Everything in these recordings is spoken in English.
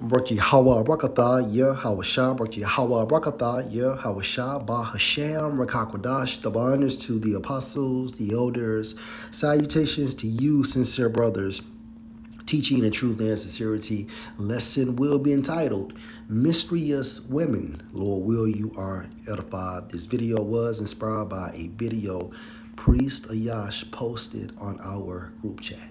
Brakti Hawa Brakatha, Yahawashah, Brakti Hawa Brakatha, Yahawashah, Bahasham, Rakakwadash, the honors to the apostles, the elders, salutations to you, sincere brothers. Teaching in truth and sincerity, lesson will be entitled Menstrous Women. Lord, will you are edified. This video was inspired by a video Priest Ayash posted on our group chat.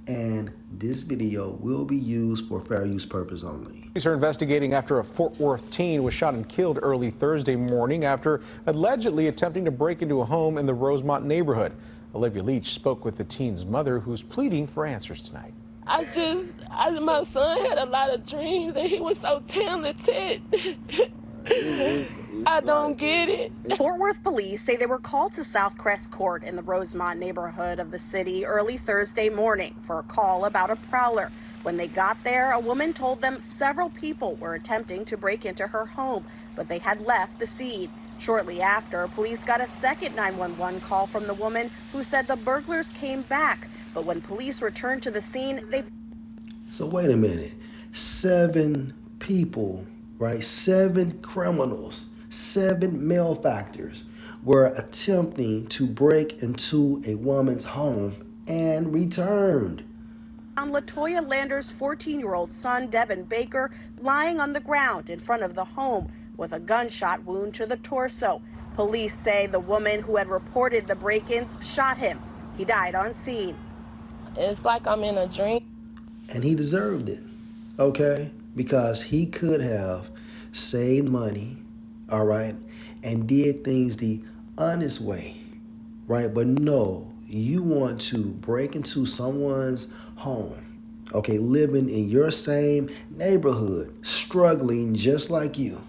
And this video will be used for fair use purpose only. Police are investigating after a Fort Worth teen was shot and killed early Thursday morning after allegedly attempting to break into a home in the Rosemont neighborhood. Olivia Leach spoke with the teen's mother, who's pleading for answers tonight. My son had a lot of dreams and he was so talented. I don't get it. Fort Worth police say they were called to South Crest Court in the Rosemont neighborhood of the city early Thursday morning for a call about a prowler. When they got there, a woman told them several people were attempting to break into her home, but they had left the scene. Shortly after, police got a second 911 call from the woman who said the burglars came back. But when police returned to the scene, they... So wait a minute. 7 people, right? 7 criminals, 7 malefactors were attempting to break into a woman's home and returned. Found LaToya Lander's 14-year-old son, Devin Baker, lying on the ground in front of the home with a gunshot wound to the torso. Police say the woman who had reported the break-ins shot him. He died on scene. It's like I'm in a dream. And he deserved it, okay? Because he could have saved money, all right, and did things the honest way, right? But no, you want to break into someone's home, okay, living in your same neighborhood, struggling just like you.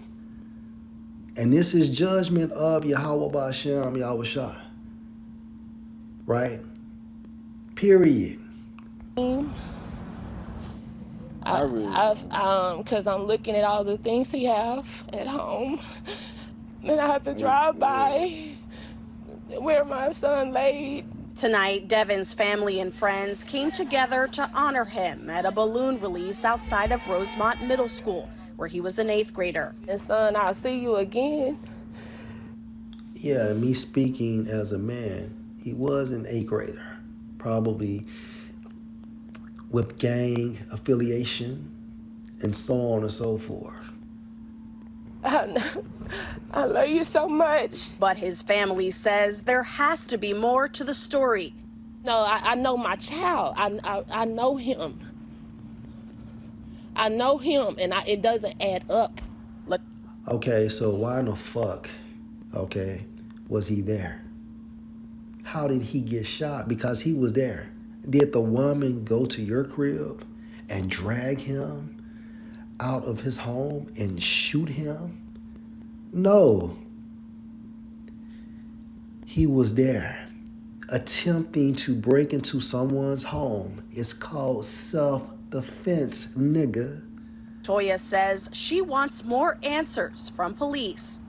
And this is judgment of Yahweh Ba'Shem Yahushua, right? Period. Because I'm looking at all the things he have at home. Then I have to drive by where my son laid. Tonight, Devin's family and friends came together to honor him at a balloon release outside of Rosemont Middle School, where he was an 8th grader. And son, I'll see you again. Yeah, me speaking as a man, he was an 8th grader, probably with gang affiliation and so on and so forth. I love you so much. But his family says there has to be more to the story. No, I know my child. I know him. I know him, and it doesn't add up. Look. Okay, so why in the fuck, okay, was he there? How did he get shot? Because he was there. Did the woman go to your crib and drag him out of his home and shoot him? No. He was there attempting to break into someone's home. It's called self-defense, nigga. Toya says she wants more answers from police.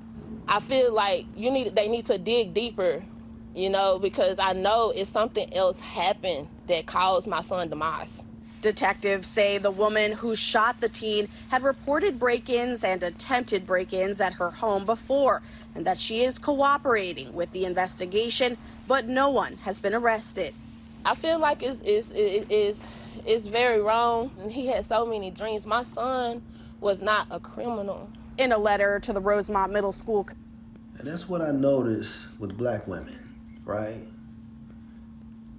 I feel like they need to dig deeper, because I know it's something else happened that caused my son's demise. Detectives say the woman who shot the teen had reported break-ins and attempted break-ins at her home before, and that she is cooperating with the investigation, but no one has been arrested. I feel like it's very wrong. And he had so many dreams. My son was not a criminal. In a letter to the Rosemont Middle School. And that's what I noticed with black women, right?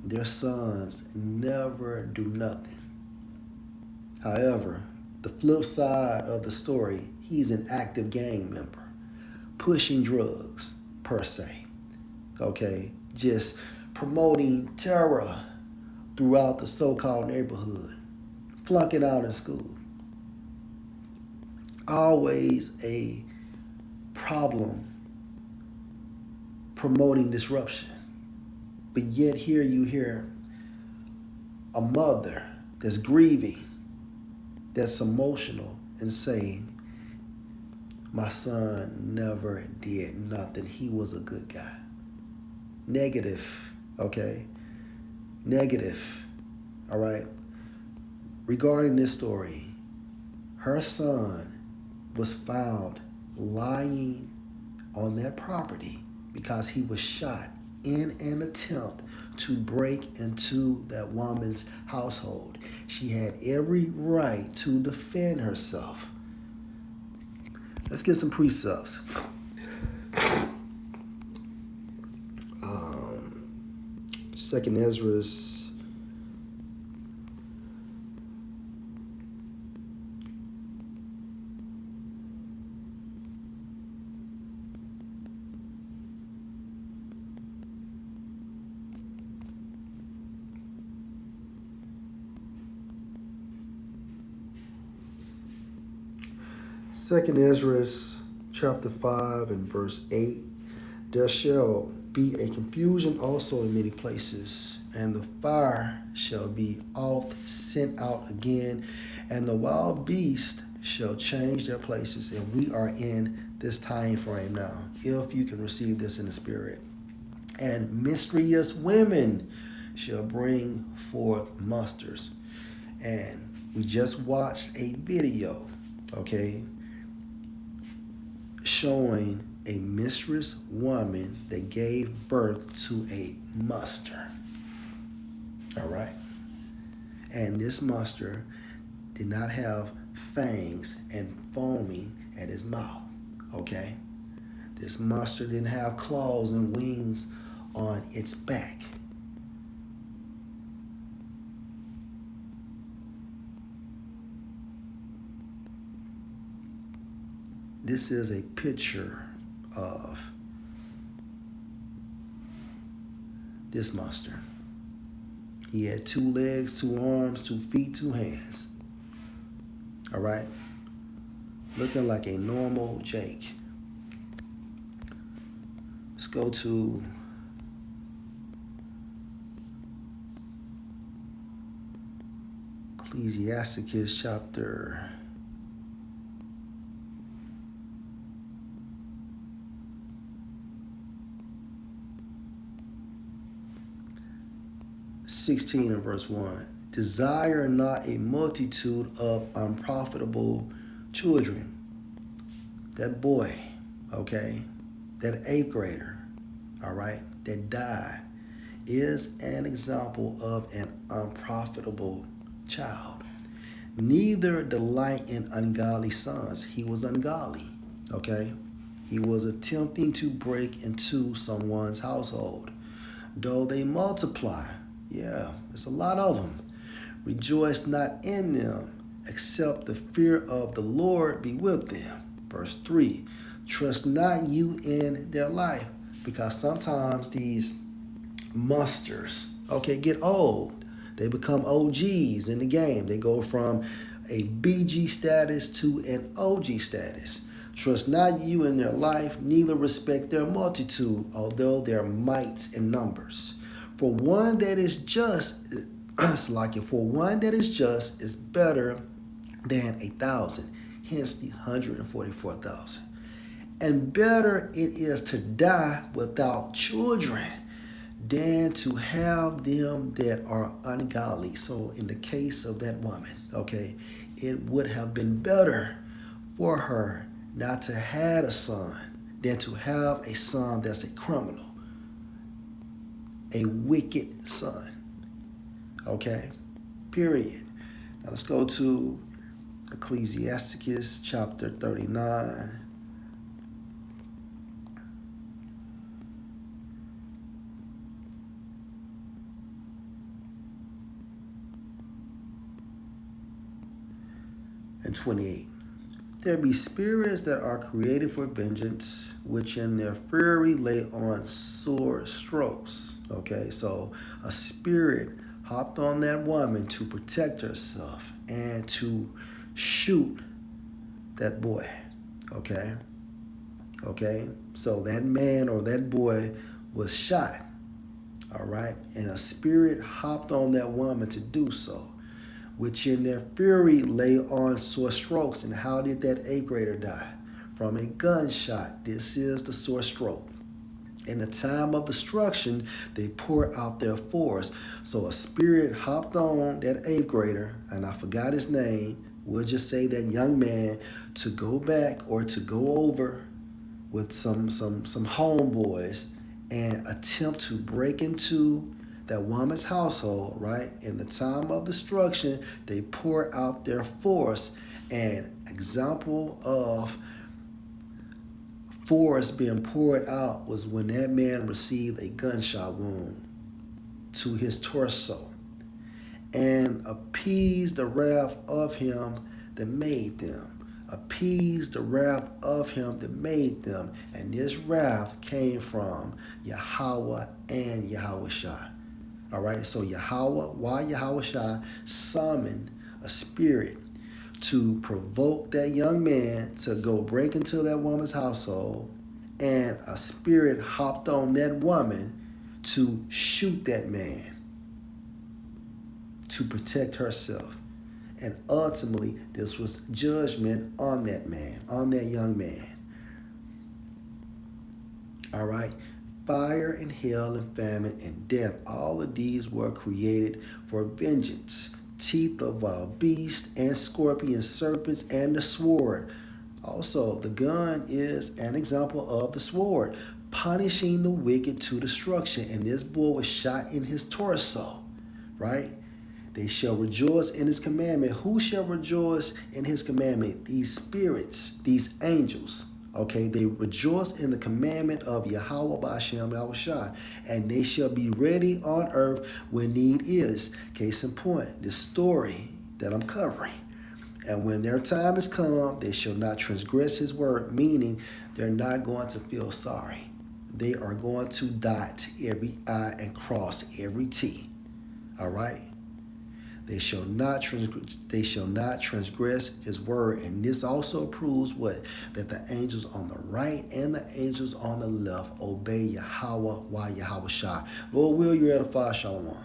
Their sons never do nothing. However, the flip side of the story, he's an active gang member, pushing drugs, per se, okay? Just promoting terror throughout the so-called neighborhood, flunking out in school. Always a problem promoting disruption. But yet here you hear a mother that's grieving, that's emotional, and saying, my son never did nothing. He was a good guy. Negative, okay? Negative, all right? Regarding this story, her son was found lying on that property because he was shot in an attempt to break into that woman's household. She had every right to defend herself. Let's get some precepts. Second Ezra's Second Ezra's chapter 5 and verse 8. There shall be a confusion also in many places, and the fire shall be oft sent out again, and the wild beast shall change their places. And we are in this time frame now, if you can receive this in the spirit. And Menstrous women shall bring forth monsters. And we just watched a video, okay, showing a menstruous woman that gave birth to a monster. All right. And this monster did not have fangs and foaming at his mouth. Okay. This monster didn't have claws and wings on its back. This is a picture of this monster. He had 2 legs, 2 arms, 2 feet, 2 hands. All right? Looking like a normal Jake. Let's go to Ecclesiasticus chapter 16 and verse 1. Desire not a multitude of unprofitable children. That boy, okay, that 8th grader, all right, that died is an example of an unprofitable child. Neither delight in ungodly sons. He was ungodly, okay? He was attempting to break into someone's household. Though they multiply, yeah, there's a lot of them. Rejoice not in them, except the fear of the Lord be with them. Verse 3, trust not you in their life, because sometimes these monsters, okay, get old. They become OGs in the game. They go from a BG status to an OG status. Trust not you in their life, neither respect their multitude, although their might in numbers. For one that is just, for one that is just is better than 1,000, hence the 144,000. And better it is to die without children than to have them that are ungodly. So in the case of that woman, okay, it would have been better for her not to have a son than to have a son that's a criminal, a wicked son. Okay, period. Now let's go to Ecclesiasticus chapter 39. And 28. There be spirits that are created for vengeance, which in their fury lay on sore strokes. Okay, so a spirit hopped on that woman to protect herself and to shoot that boy. Okay, so that man or that boy was shot. All right, and a spirit hopped on that woman to do so, which in their fury lay on sore strokes. And how did that 8th grader die? From a gunshot. This is the sore stroke. In the time of destruction, they pour out their force. So a spirit hopped on that 8th grader, and I forgot his name, We'll just say that young man to go back or to go over with some homeboys and attempt to break into that woman's household, right? In the time of destruction, they pour out their force. An example of force being poured out was when that man received a gunshot wound to his torso and appeased the wrath of him that made them. Appeased the wrath of him that made them. And this wrath came from Yahweh and Yahushua. All right, so Yahweh, why Yahushua summoned a spirit to provoke that young man to go break into that woman's household, and a spirit hopped on that woman to shoot that man to protect herself. And ultimately, this was judgment on that man, on that young man. All right. Fire and hell and famine and death, all of these were created for vengeance. Teeth of wild beasts and scorpions, serpents, and the sword. Also, the gun is an example of the sword, punishing the wicked to destruction. And this boy was shot in his torso, right? They shall rejoice in his commandment. Who shall rejoice in his commandment? These spirits, these angels. Okay, they rejoice in the commandment of Yahweh B'Ashem Yahushua, and they shall be ready on earth when need is. Case in point, this story that I'm covering. And when their time is come, they shall not transgress his word, meaning they're not going to feel sorry. They are going to dot every I and cross every T. All right? They shall not transgress his word. And this also proves what? That the angels on the right and the angels on the left obey Yahweh while Yahweh Shah. Lord, will you edify? Shalom.